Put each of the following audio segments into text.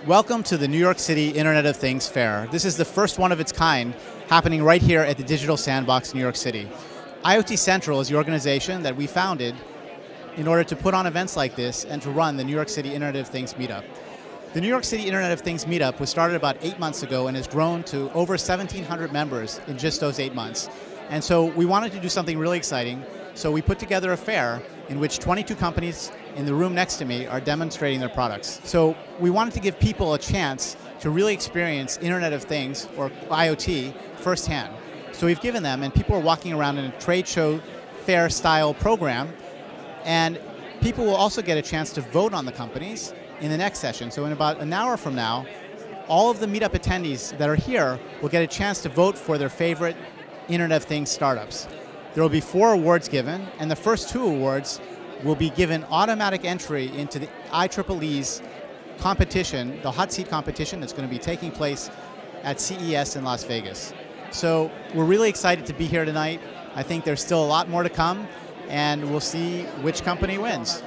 Welcome to the New York City Internet of Things Fair. This is the first one of its kind happening right here at the Digital Sandbox, New York City. IoT Central is the organization that we founded in order to put on events like this and to run the New York City Internet of Things Meetup. The New York City Internet of Things Meetup was started about 8 months ago and has grown to over 1,700 members in just those 8 months. And so we wanted to do something really exciting, so we put together a fair in which 22 companies in the room next to me are demonstrating their products. So we wanted to give people a chance to really experience Internet of Things, or IoT, firsthand. So we've given them, and people are walking around in a trade show fair style program, and people will also get a chance to vote on the companies in the next session. So in about an hour from now, all of the meetup attendees that are here will get a chance to vote for their favorite Internet of Things startups. There will be 4 awards given, and the first 2 awards will be given automatic entry into the IEEE's competition, the hot seat competition that's going to be taking place at CES in Las Vegas. So we're really excited to be here tonight. I think there's still a lot more to come, and we'll see which company wins.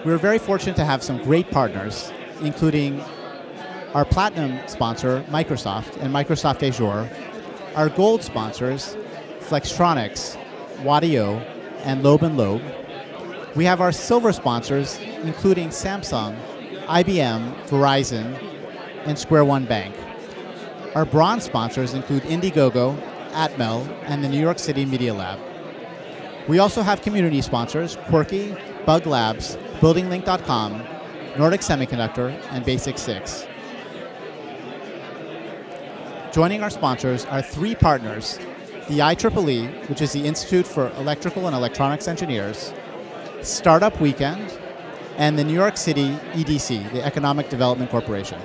We're very fortunate to have some great partners, including our platinum sponsor, Microsoft, and Microsoft Azure, our gold sponsors, Flextronics, wadio, and Loeb & Loeb. We have our silver sponsors, including Samsung, IBM, Verizon, and Square One Bank. Our bronze sponsors include IndieGoGo, Atmel, and the New York City Media Lab. We also have community sponsors, Quirky, Bug Labs, BuildingLink.com, Nordic Semiconductor, and Basic 6. Joining our sponsors are 3 partners: the IEEE, which is the Institute for Electrical and Electronics Engineers, Startup Weekend, and the New York City EDC, the Economic Development Corporation.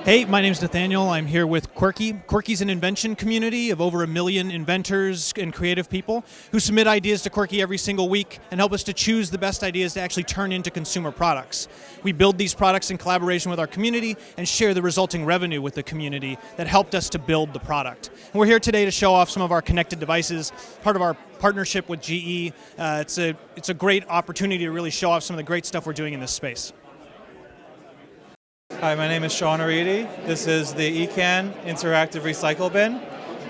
Hey, my name's Nathaniel. I'm here with Quirky. Quirky's an invention community of over 1 million inventors and creative people who submit ideas to Quirky every single week and help us to choose the best ideas to actually turn into consumer products. We build these products in collaboration with our community and share the resulting revenue with the community that helped us to build the product. And we're here today to show off some of our connected devices, part of our partnership with GE. It's a great opportunity to really show off some of the great stuff we're doing in this space. Hi, my name is Sean Aridi. This is the eCan interactive recycle bin.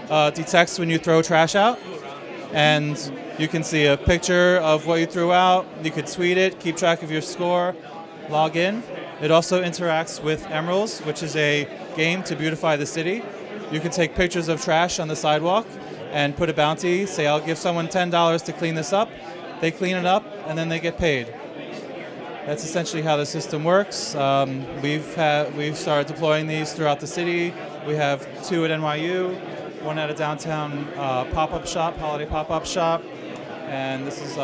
Detects when you throw trash out, and you can see a picture of what you threw out. You could tweet it, keep track of your score, log in. It also interacts with Emeralds, which is a game to beautify the city. You can take pictures of trash on the sidewalk and put a bounty. Say, I'll give someone $10 to clean this up. They clean it up, and then they get paid. That's essentially how the system works. We've started deploying these throughout the city. We have 2 at NYU, 1 at a downtown pop-up shop, holiday pop-up shop, and this is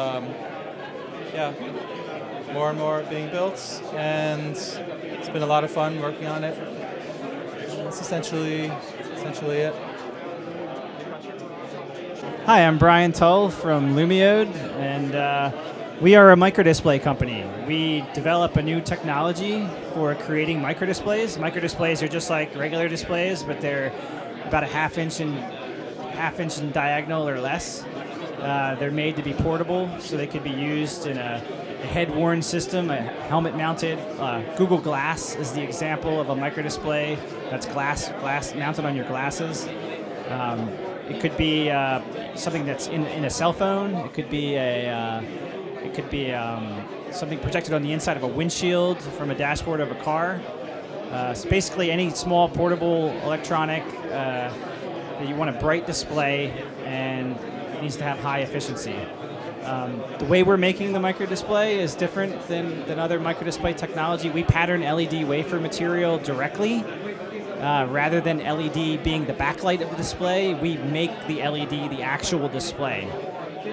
more and more being built, and it's been a lot of fun working on it. That's essentially it. Hi, I'm Brian Tull from Lumio, and we are a microdisplay company. We develop a new technology for creating microdisplays. Microdisplays are just like regular displays, but they're about a half inch in diagonal or less. They're made to be portable, so they could be used in a head-worn system, a helmet-mounted. Google Glass is the example of a microdisplay that's glass mounted on your glasses. It could be something that's in a cell phone. It could be something projected on the inside of a windshield from a dashboard of a car. So basically any small portable electronic that you want a bright display and it needs to have high efficiency. The way we're making the microdisplay is different than other microdisplay technology. We pattern LED wafer material directly. Rather than LED being the backlight of the display, we make the LED the actual display.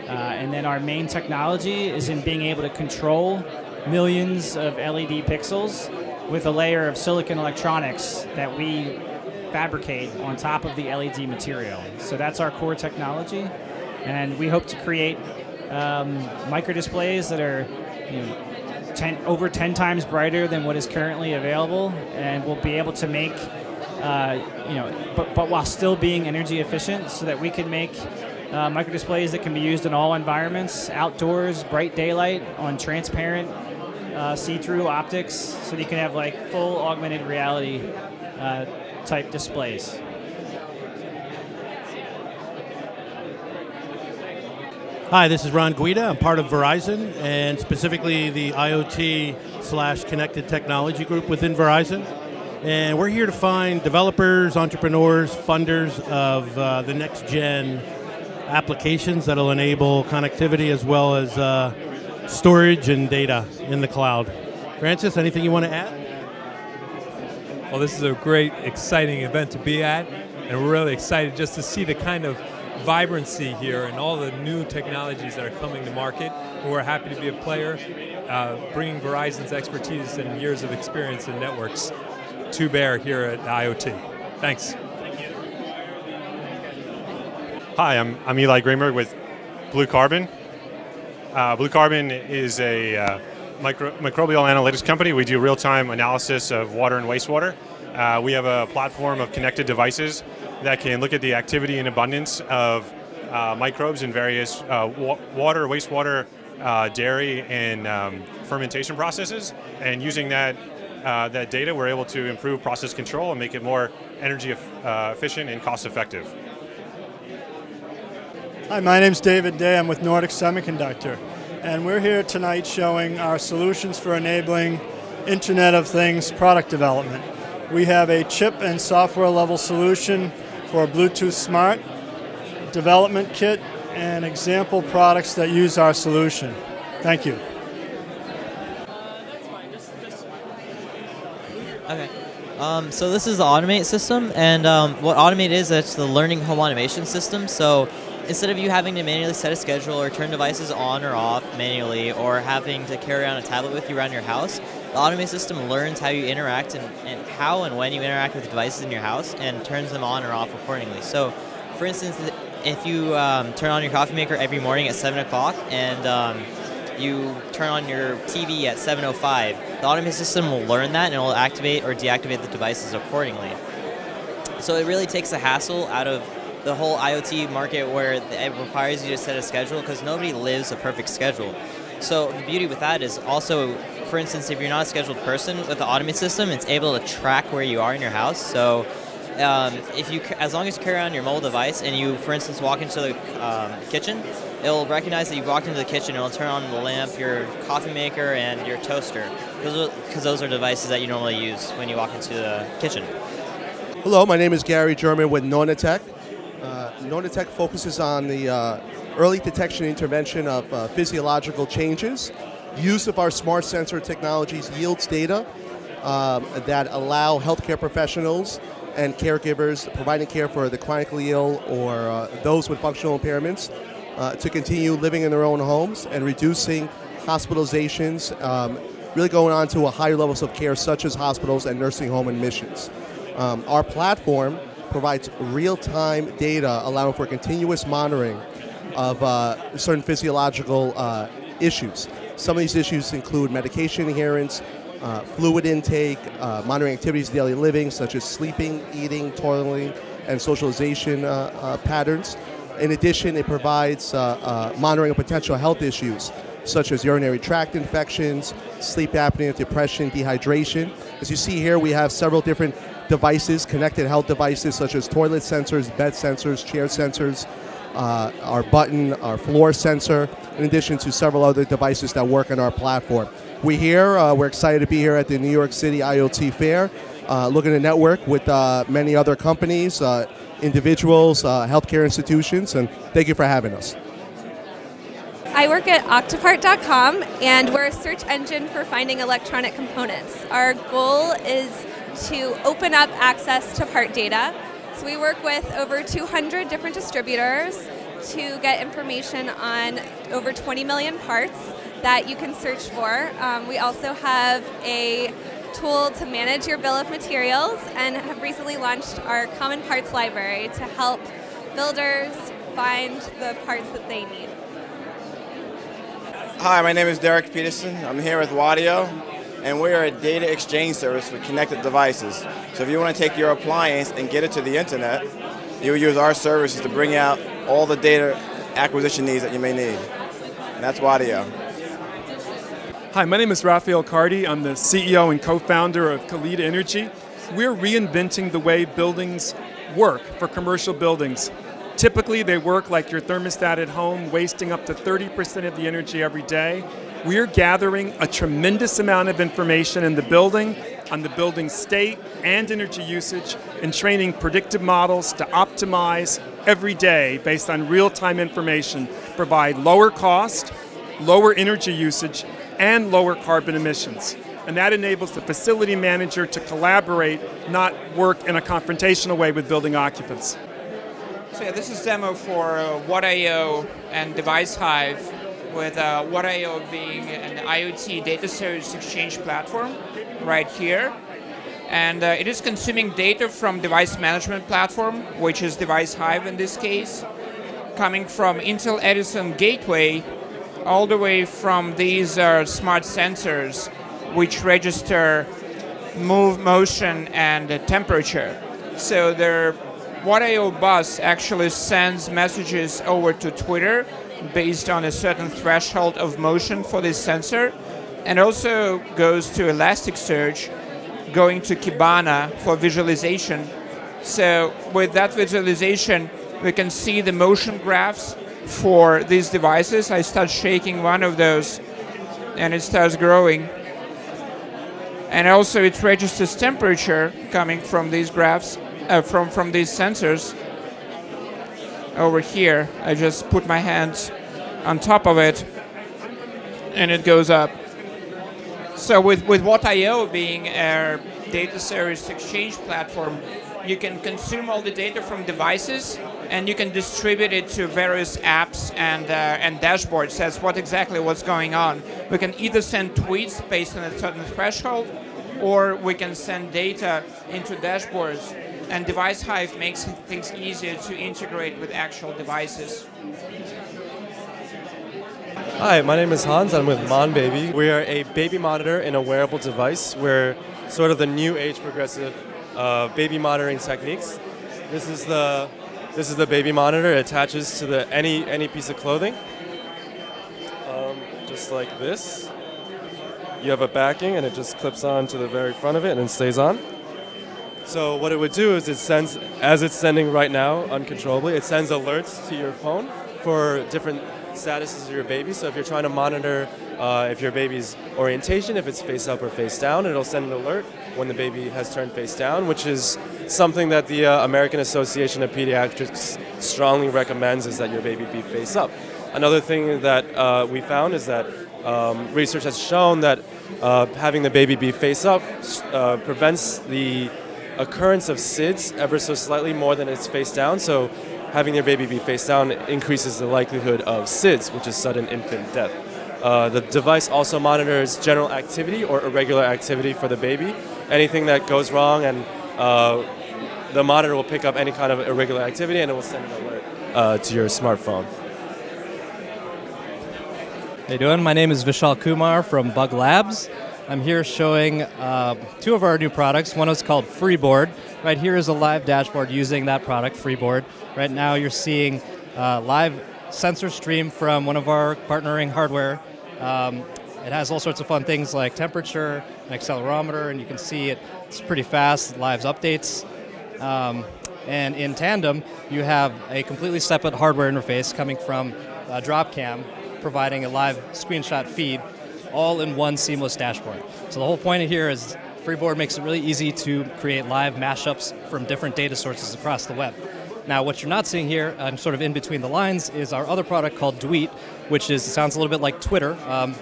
And then our main technology is in being able to control millions of LED pixels with a layer of silicon electronics that we fabricate on top of the LED material. So that's our core technology, and we hope to create microdisplays that are over 10 times brighter than what is currently available, and we'll be able to make but while still being energy efficient, so that we can make Micro displays that can be used in all environments, outdoors, bright daylight, on transparent, see-through optics, so that you can have like full augmented reality type displays. Hi, this is Ron Guida. I'm part of Verizon, and specifically the IoT/connected technology group within Verizon. And we're here to find developers, entrepreneurs, funders of the next-gen applications that will enable connectivity as well as storage and data in the cloud. Francis, anything you want to add? Well, this is a great, exciting event to be at, and we're really excited just to see the kind of vibrancy here and all the new technologies that are coming to market. And we're happy to be a player, bringing Verizon's expertise and years of experience in networks to bear here at IoT. Thanks. Hi, I'm Eli Greenberg with BlueCarbon. BlueCarbon is a microbial analytics company. We do real-time analysis of water and wastewater. We have a platform of connected devices that can look at the activity and abundance of microbes in various water, wastewater, dairy, and fermentation processes. And using that data, we're able to improve process control and make it more energy efficient and cost effective. Hi, my name's David Day. I'm with Nordic Semiconductor. And we're here tonight showing our solutions for enabling Internet of Things product development. We have a chip and software level solution for Bluetooth Smart, development kit, and example products that use our solution. Thank you. Okay. So this is the Automate system, and what Automate is, it's the learning home automation system. So instead of you having to manually set a schedule or turn devices on or off manually, or having to carry around a tablet with you around your house, the Automate system learns how you interact and how and when you interact with the devices in your house and turns them on or off accordingly. So, for instance, if you turn on your coffee maker every morning at 7 o'clock and you turn on your TV at 7:05, the Automate system will learn that and it will activate or deactivate the devices accordingly. So it really takes the hassle out of the whole IoT market where it requires you to set a schedule, because nobody lives a perfect schedule. So the beauty with that is also, for instance, if you're not a scheduled person, with the Automate system, it's able to track where you are in your house. So as long as you carry around your mobile device and you, for instance, walk into the kitchen, it'll recognize that you've walked into the kitchen. It'll turn on the lamp, your coffee maker, and your toaster, because those are devices that you normally use when you walk into the kitchen. Hello, my name is Gary German with Nonatech. Nonatech focuses on the early detection and intervention of physiological changes. Use of our smart sensor technologies yields data that allow healthcare professionals and caregivers providing care for the chronically ill or those with functional impairments to continue living in their own homes and reducing hospitalizations, really going on to a higher levels of care such as hospitals and nursing home admissions. Our platform provides real-time data allowing for continuous monitoring of certain physiological issues. Some of these issues include medication adherence, fluid intake, monitoring activities of daily living such as sleeping, eating, toileting, and socialization patterns. In addition, it provides monitoring of potential health issues such as urinary tract infections, sleep apnea, depression, dehydration. As you see here, we have several different devices, connected health devices such as toilet sensors, bed sensors, chair sensors, our button, our floor sensor, in addition to several other devices that work on our platform. We're excited to be here at the New York City IoT Fair, looking to network with many other companies, individuals, healthcare institutions, and thank you for having us. I work at Octobercom, and we're a search engine for finding electronic components. Our goal is to open up access to part data. So we work with over 200 different distributors to get information on over 20 million parts that you can search for. We also have a tool to manage your bill of materials and have recently launched our common parts library to help builders find the parts that they need. Hi, my name is Derek Peterson. I'm here with wadio, and we are a data exchange service for connected devices. So if you want to take your appliance and get it to the internet, you'll use our services to bring out all the data acquisition needs that you may need. And that's wadio. Hi, my name is Rafael Cardi. I'm the CEO and co-founder of Calida Energy. We're reinventing the way buildings work for commercial buildings. Typically, they work like your thermostat at home, wasting up to 30% of the energy every day. We're gathering a tremendous amount of information in the building on the building's state and energy usage and training predictive models to optimize every day based on real-time information, provide lower cost, lower energy usage, and lower carbon emissions. And that enables the facility manager to collaborate, not work in a confrontational way with building occupants. So yeah, this is a demo for WhatIE and Device Hive, with WhatIE being an IoT data service exchange platform right here. And it is consuming data from device management platform, which is Device Hive in this case, coming from Intel Edison Gateway, all the way from these smart sensors, which register motion and temperature. So their WhatIE bus actually sends messages over to Twitter based on a certain threshold of motion for this sensor, and also goes to Elasticsearch, going to Kibana for visualization. So with that visualization, we can see the motion graphs for these devices. I start shaking one of those, and it starts growing. And also it registers temperature coming from these graphs, from these sensors. Over here, I just put my hands on top of it, and it goes up. So with WhatIE being a data service exchange platform, you can consume all the data from devices, and you can distribute it to various apps and dashboards. That's what's going on. We can either send tweets based on a certain threshold, or we can send data into dashboards. And Device Hive makes things easier to integrate with actual devices. Hi, my name is Hans. I'm with Lonbaby. We are a baby monitor in a wearable device. We're sort of the new age progressive baby monitoring techniques. This is the baby monitor. It attaches to any piece of clothing, just like this. You have a backing, and it just clips on to the very front of it, and it stays on. So what it would do is it sends, as it's sending right now uncontrollably, it sends alerts to your phone for different statuses of your baby. So if you're trying to monitor if your baby's orientation, if it's face up or face down, it'll send an alert when the baby has turned face down, which is something that the American Association of Pediatrics strongly recommends, is that your baby be face up. Another thing that we found is that research has shown that having the baby be face up prevents the occurrence of SIDS ever so slightly more than it's face down. So having your baby be face down increases the likelihood of SIDS, which is sudden infant death. The device also monitors general activity or irregular activity for the baby. Anything that goes wrong, and the monitor will pick up any kind of irregular activity, and it will send an alert to your smartphone. How you doing? My name is Vishal Kumar from Bug Labs. I'm here showing two of our new products. One is called Freeboard. Right here is a live dashboard using that product, Freeboard. Right now you're seeing live sensor stream from one of our partnering hardware. It has all sorts of fun things like temperature, an accelerometer, and you can see it's pretty fast, live updates. And in tandem, you have a completely separate hardware interface coming from Dropcam, providing a live screenshot feed, all in one seamless dashboard. So the whole point here is Freeboard makes it really easy to create live mashups from different data sources across the web. Now, what you're not seeing here, sort of in between the lines, is our other product called Dweet, which sounds a little bit like Twitter.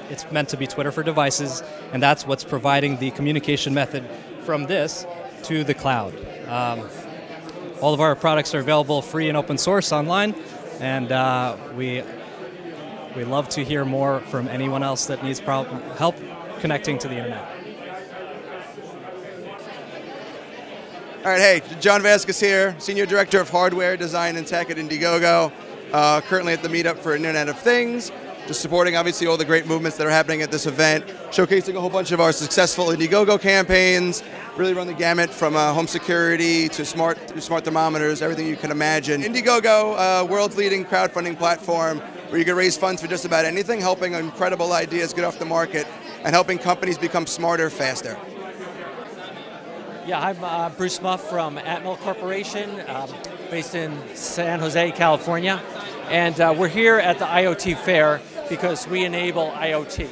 It's meant to be Twitter for devices, and that's what's providing the communication method from this to the cloud. All of our products are available free and open source online, and we love to hear more from anyone else that needs help connecting to the internet. All right, hey, John Vasquez here, Senior Director of Hardware, Design, and Tech at IndieGoGo. Currently at the meetup for Internet of Things, just supporting obviously all the great movements that are happening at this event, showcasing a whole bunch of our successful IndieGoGo campaigns, really run the gamut from home security to smart thermometers, everything you can imagine. IndieGoGo, world's leading crowdfunding platform where you can raise funds for just about anything, helping incredible ideas get off the market and helping companies become smarter faster. Yeah, I'm Bruce Muff from Admiral Corporation, based in San Jose, California. And we're here at the IoT Fair because we enable IoT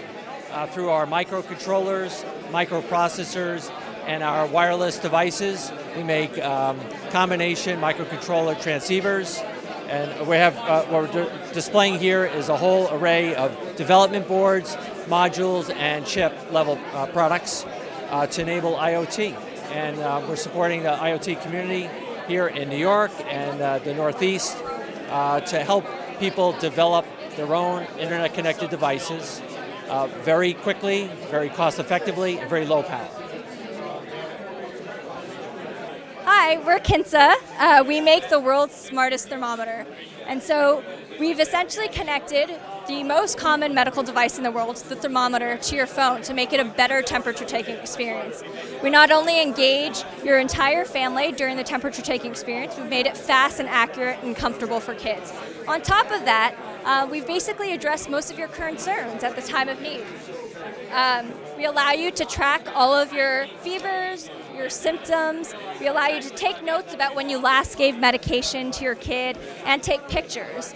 through our microcontrollers, microprocessors, and our wireless devices. We make combination microcontroller transceivers. And we have what we're displaying here is a whole array of development boards, modules, and chip level products to enable IoT. And we're supporting the IoT community here in New York and the Northeast to help people develop their own internet-connected devices very quickly, very cost-effectively, and very low power. Hi, we're Kinsa. We make the world's smartest thermometer. And so we've essentially connected the most common medical device in the world, the thermometer, to your phone to make it a better temperature-taking experience. We not only engage your entire family during the temperature-taking experience, we've made it fast and accurate and comfortable for kids. On top of that, we've basically addressed most of your concerns at the time of need. We allow you to track all of your fevers, your symptoms. We allow you to take notes about when you last gave medication to your kid and take pictures.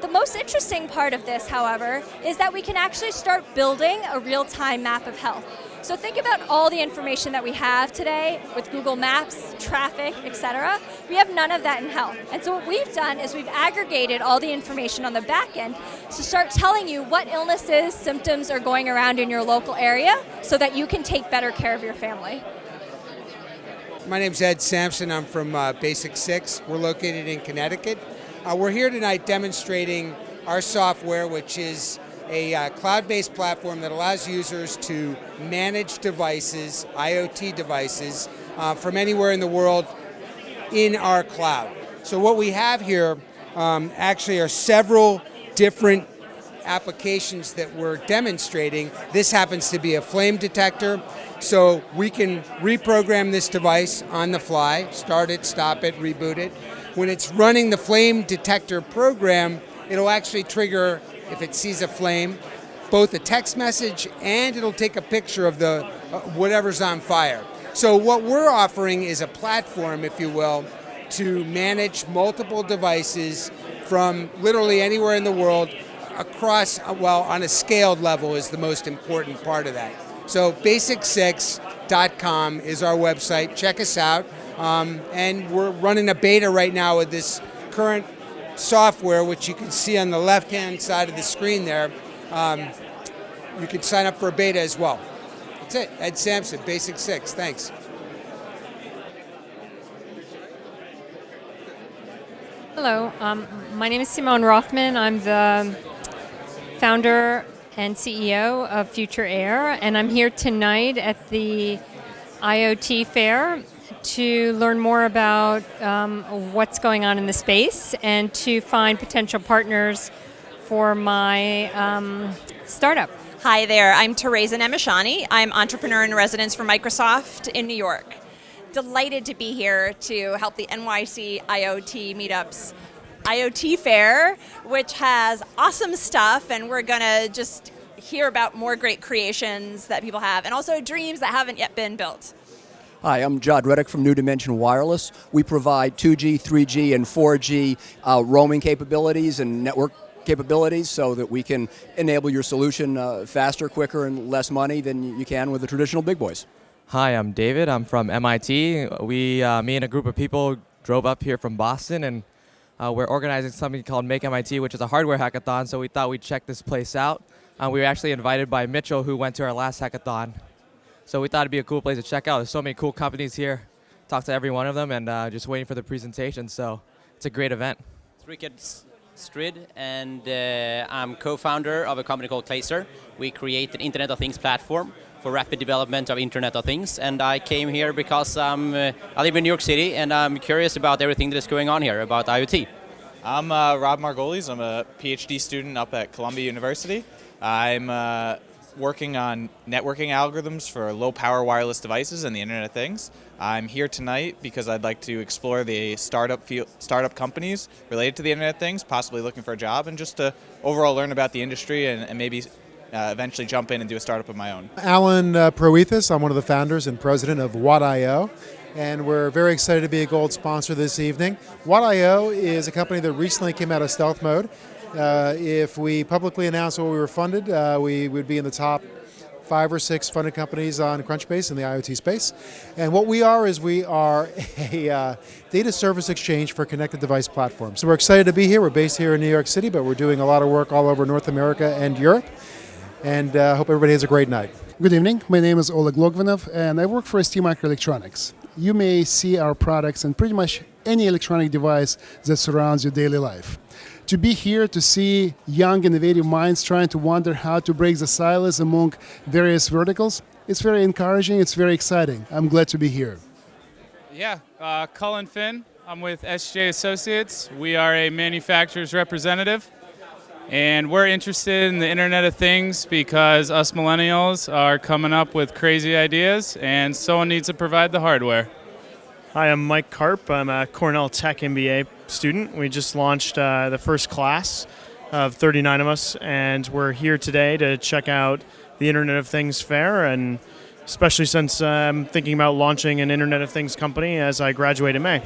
The most interesting part of this, however, is that we can actually start building a real-time map of health. So think about all the information that we have today with Google Maps, traffic, etc. We have none of that in health. And so what we've done is we've aggregated all the information on the back end to start telling you what illnesses, symptoms are going around in your local area so that you can take better care of your family. My name's Ed Sampson. I'm from Basic 6. We're located in Connecticut. We're here tonight demonstrating our software, which is a cloud-based platform that allows users to manage devices, IoT devices, from anywhere in the world in our cloud. So what we have here actually are several different applications that we're demonstrating. This happens to be a flame detector, so we can reprogram this device on the fly, start it, stop it, reboot it. When it's running the flame detector program, it'll actually trigger, if it sees a flame, both a text message and it'll take a picture of the whatever's on fire. So what we're offering is a platform, if you will, to manage multiple devices from literally anywhere in the world across, well, on a scaled level is the most important part of that. So basic6.com is our website. Check us out. And we're running a beta right now with this current software, which you can see on the left-hand side of the screen there. You can sign up for a beta as well. That's it. Ed Sampson, Basic 6. Thanks. Hello. My name is Simone Rothman. I'm the founder and CEO of Future Air, and I'm here tonight at the IoT Fair to learn more about what's going on in the space and to find potential partners for my startup. Hi there, I'm Teresa Nemeshani. I'm entrepreneur in residence for Microsoft in New York. Delighted to be here to help the NYC IoT Meetup's IoT Fair, which has awesome stuff, and we're gonna just hear about more great creations that people have and also dreams that haven't yet been built. Hi, I'm Jod Reddick from New Dimension Wireless. We provide 2G, 3G, and 4G roaming capabilities and network capabilities so that we can enable your solution faster, quicker, and less money than you can with the traditional big boys. Hi, I'm David. I'm from MIT. Me and a group of people drove up here from Boston, and we're organizing something called Make MIT, which is a hardware hackathon, so we thought we'd check this place out. We were actually invited by Mitchell, who went to our last hackathon. So we thought it'd be a cool place to check out. There's so many cool companies here. Talk to every one of them, and just waiting for the presentation. So it's a great event. Richard Strid, and I'm co-founder of a company called Claser. We create an Internet of Things platform for rapid development of Internet of Things. And I came here because I live in New York City, and I'm curious about everything that is going on here about IoT. I'm Rob Margolis. I'm a PhD student up at Columbia University. I'm working on networking algorithms for low-power wireless devices and the Internet of Things. I'm here tonight because I'd like to explore the startup companies related to the Internet of Things, possibly looking for a job, and just to overall learn about the industry and maybe eventually jump in and do a startup of my own. Alan Proethus, I'm one of the founders and president of WhatIE, and we're very excited to be a gold sponsor this evening. WhatIE is a company that recently came out of stealth mode. If we publicly announced what we were funded, we would be in the top 5 or 6 funded companies on Crunchbase in the IoT space. And what we are is we are a data service exchange for connected device platforms. So we're excited to be here. We're based here in New York City, but we're doing a lot of work all over North America and Europe. And hope everybody has a great night. Good evening. My name is Oleg Logvinov, and I work for ST Microelectronics. You may see our products in pretty much any electronic device that surrounds your daily life. To be here to see young, innovative minds trying to wonder how to break the silos among various verticals, it's very encouraging, it's very exciting. I'm glad to be here. Yeah, Cullen Finn. I'm with SJ Associates. We are a manufacturer's representative, and we're interested in the Internet of Things because us millennials are coming up with crazy ideas, and someone needs to provide the hardware. Hi, I'm Mike Karp. I'm a Cornell Tech MBA student. We just launched the first class of 39 of us, and we're here today to check out the Internet of Things fair, and especially since I'm thinking about launching an Internet of Things company as I graduate in May.